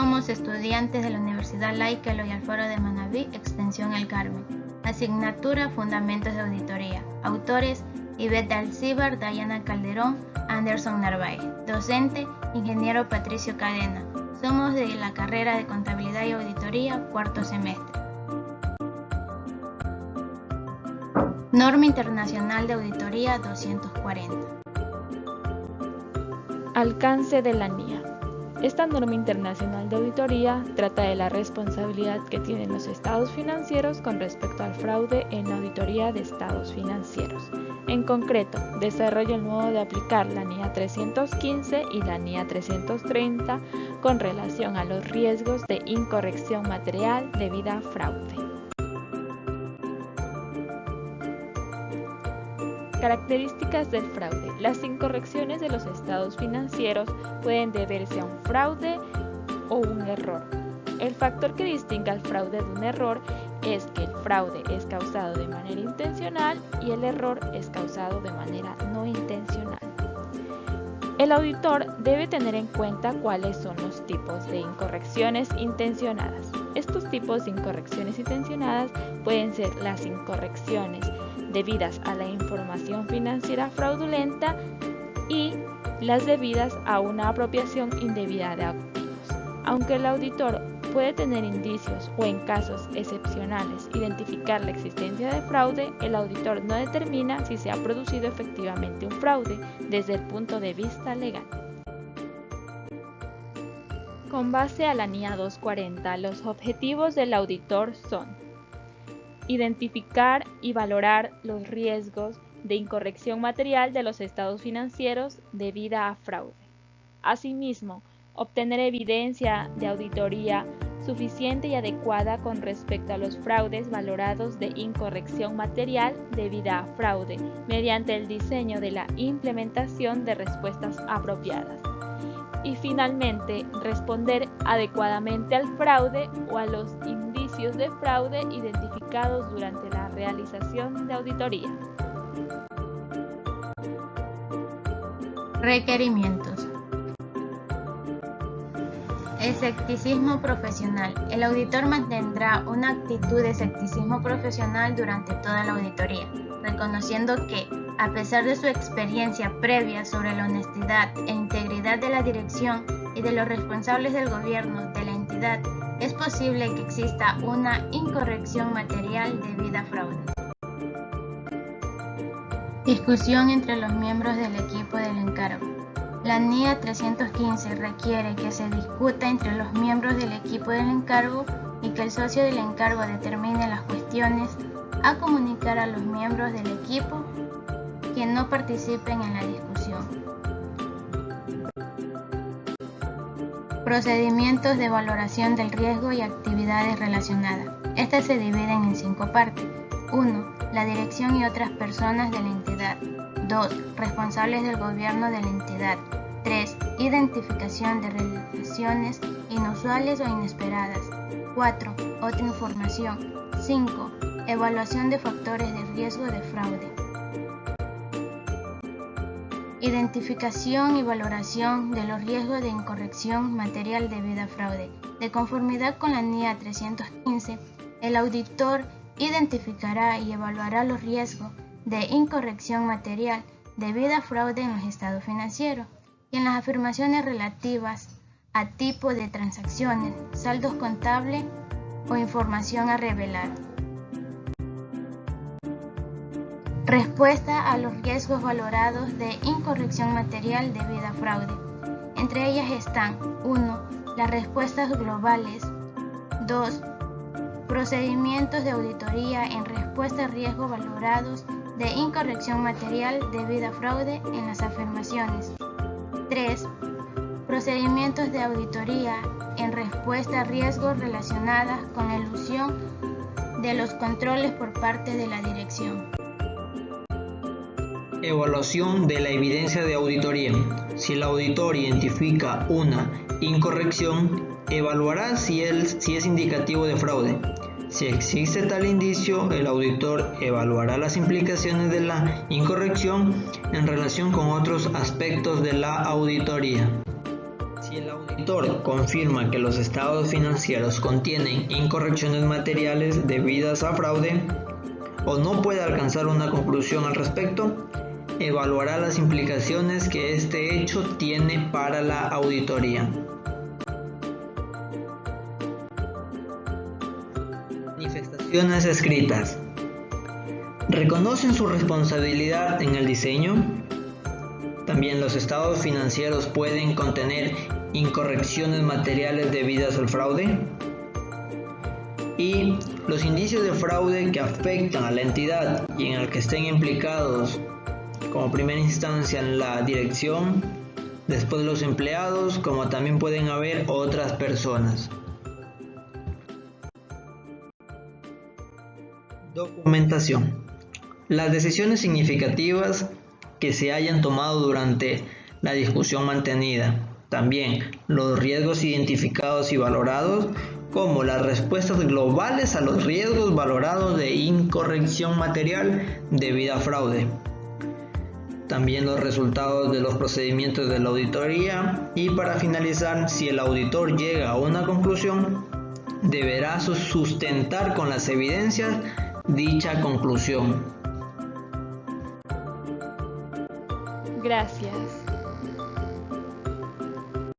Somos estudiantes de la Universidad Laica Eloy Alfaro de Manabí, Extensión El Carmen. Asignatura Fundamentos de Auditoría. Autores: Ivette Alcíbar, Dayana Calderón, Anderson Narváez. Docente: Ingeniero Patricio Cadena. Somos de la carrera de Contabilidad y Auditoría, cuarto semestre. Norma Internacional de Auditoría 240. Alcance de la NIA. Esta norma internacional de auditoría trata de la responsabilidad que tienen los estados financieros con respecto al fraude en la auditoría de estados financieros. En concreto, desarrolla el modo de aplicar la NIA 315 y la NIA 330 con relación a los riesgos de incorrección material debida a fraude. Características del fraude. Las incorrecciones de los estados financieros pueden deberse a un fraude o un error. El factor que distingue al fraude de un error es que el fraude es causado de manera intencional y el error es causado de manera no intencional. El auditor debe tener en cuenta cuáles son los tipos de incorrecciones intencionadas. Estos tipos de incorrecciones intencionadas pueden ser las incorrecciones debidas a la información financiera fraudulenta y las debidas a una apropiación indebida de activos. Aunque el auditor puede tener indicios o en casos excepcionales identificar la existencia de fraude, el auditor no determina si se ha producido efectivamente un fraude desde el punto de vista legal. Con base a la NIA 240, los objetivos del auditor son: identificar y valorar los riesgos de incorrección material de los estados financieros debida a fraude. Asimismo, obtener evidencia de auditoría suficiente y adecuada con respecto a los fraudes valorados de incorrección material debida a fraude, mediante el diseño de la implementación de respuestas apropiadas. Y finalmente, responder adecuadamente al fraude o a los indicios de fraude identificados durante la realización de auditoría. Requerimientos. Escepticismo profesional. El auditor mantendrá una actitud de escepticismo profesional durante toda la auditoría, reconociendo que, a pesar de su experiencia previa sobre la honestidad e integridad de la dirección y de los responsables del gobierno de la entidad, es posible que exista una incorrección material debida a fraude. Discusión entre los miembros del equipo del encargo. La NIA 315 requiere que se discuta entre los miembros del equipo del encargo y que el socio del encargo determine las cuestiones a comunicar a los miembros del equipo que no participen en la discusión. Procedimientos de valoración del riesgo y actividades relacionadas. Estas se dividen en 5 partes. 1. La dirección y otras personas de la entidad. 2. Responsables del gobierno de la entidad. 3. Identificación de relaciones inusuales o inesperadas. 4. Otra información. 5. Evaluación de factores de riesgo de fraude. Identificación y valoración de los riesgos de incorrección material debida a fraude. De conformidad con la NIA 315, el auditor identificará y evaluará los riesgos de incorrección material debida a fraude en los estados financieros y en las afirmaciones relativas a tipo de transacciones, saldos contables o información a revelar. Respuesta a los riesgos valorados de incorrección material debida a fraude. Entre ellas están: 1. Las respuestas globales. 2. Procedimientos de auditoría en respuesta a riesgos valorados de incorrección material debida a fraude en las afirmaciones. 3. Procedimientos de auditoría en respuesta a riesgos relacionados con la elusión de los controles por parte de la dirección. Evaluación de la evidencia de auditoría. Si el auditor identifica una incorrección, evaluará si es indicativo de fraude. Si existe tal indicio, el auditor evaluará las implicaciones de la incorrección en relación con otros aspectos de la auditoría. Si Si el auditor confirma que los estados financieros contienen incorrecciones materiales debidas a fraude o no puede alcanzar una conclusión al respecto, evaluará las implicaciones que este hecho tiene para la auditoría. Manifestaciones escritas. ¿Reconocen su responsabilidad en el diseño? También los estados financieros pueden contener incorrecciones materiales debidas al fraude. Y los indicios de fraude que afectan a la entidad y en el que estén implicados como primera instancia en la dirección, después los empleados, como también pueden haber otras personas. Documentación. Las decisiones significativas que se hayan tomado durante la discusión mantenida. También los riesgos identificados y valorados, como las respuestas globales a los riesgos valorados de incorrección material debido a fraude. También los resultados de los procedimientos de la auditoría y, para finalizar, si el auditor llega a una conclusión, deberá sustentar con las evidencias dicha conclusión. Gracias.